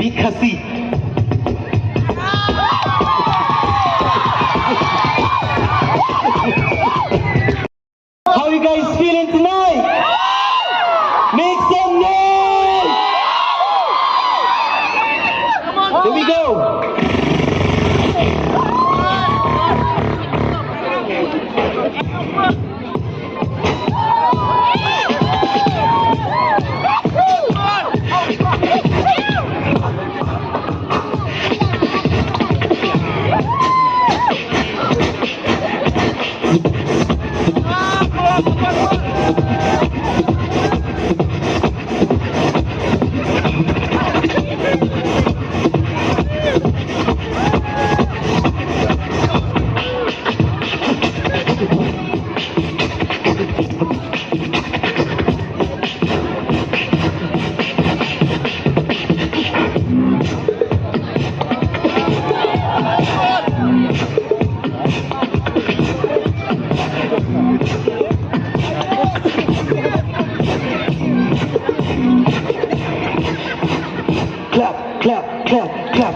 beat Khasi. How you guys feeling tonight? Make some noise! Here we go. Clap, clap, clap, clap.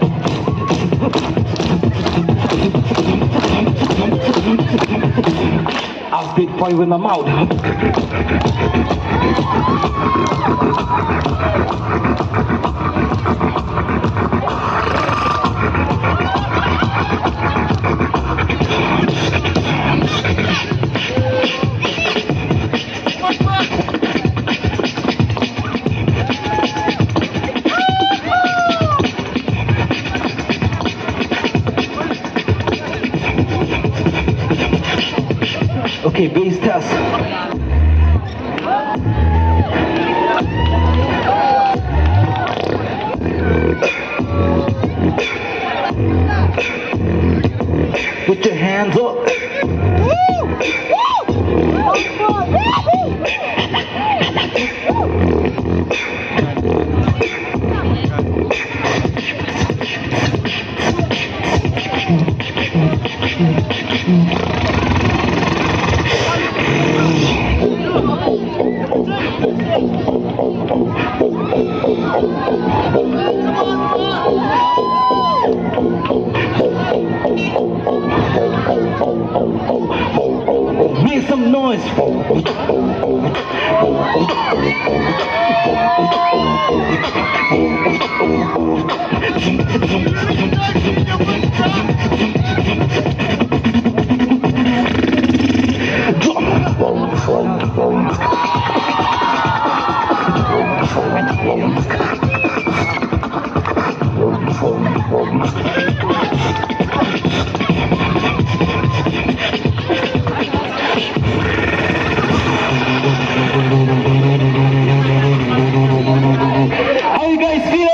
I'll big boy with my mouth. Okay, bass test. Put your hands up. Make some noise. How you guys feeling?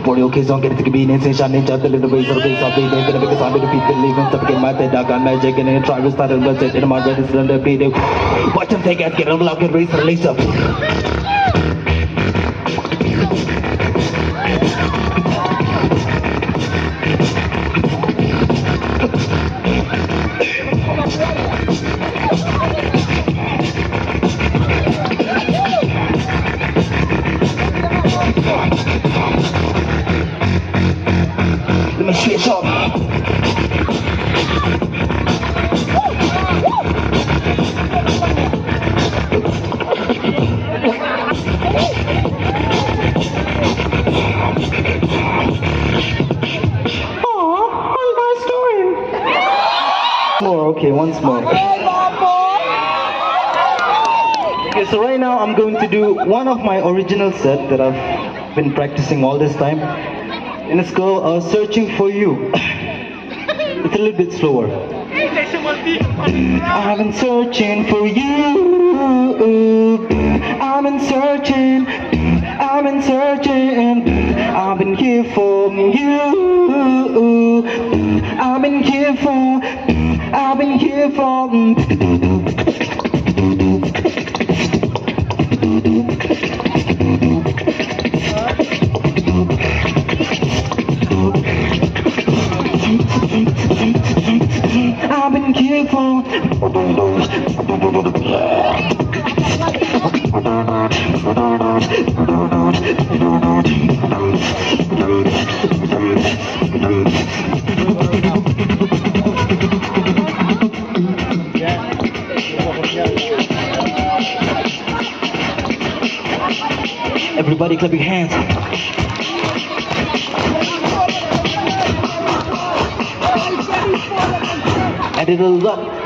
Body occasion get the convenience and shine each other little ways of the base of the day that because I'm repeat the living up in my head I got magic and a try to start and budget in my ready to play. Watch them take it, get them lock and race the lace up. Let me switch up. How you guys doing? More, okay, once more. Okay, so right now I'm going to do one of my original set that I've been practicing all this time. And it's called Searching for You. It's a little bit slower. I've been searching for you. I've been searching. I've been searching. I've been here for you. I've been here for. I've been here for. I've been here for. Everybody clap your hands. Add it a lot.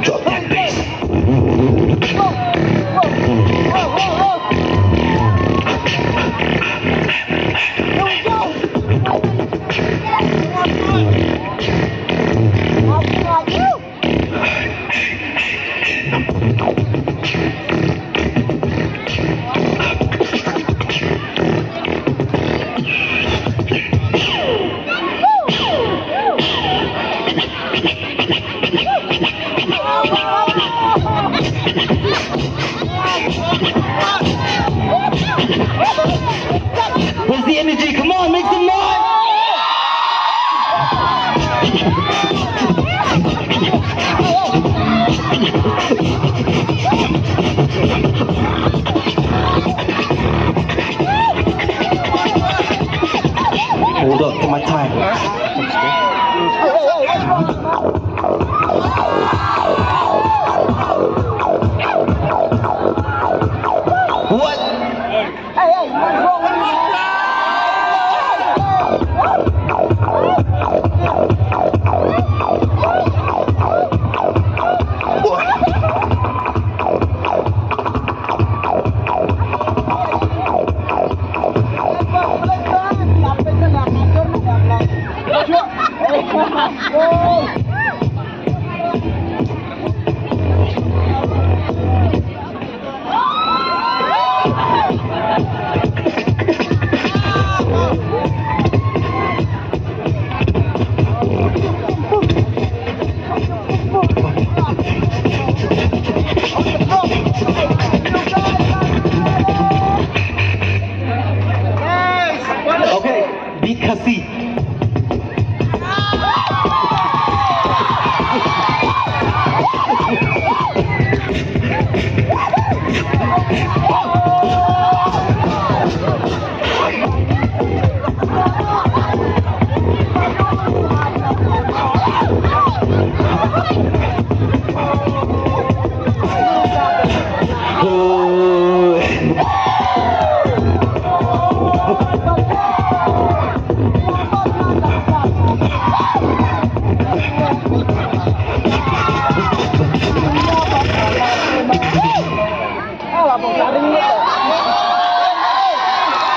Drop that bass. Where's the energy? Come on, make some noise! Hold up to my time. What? Hey, what's wrong with you? Okay, beat Khasi.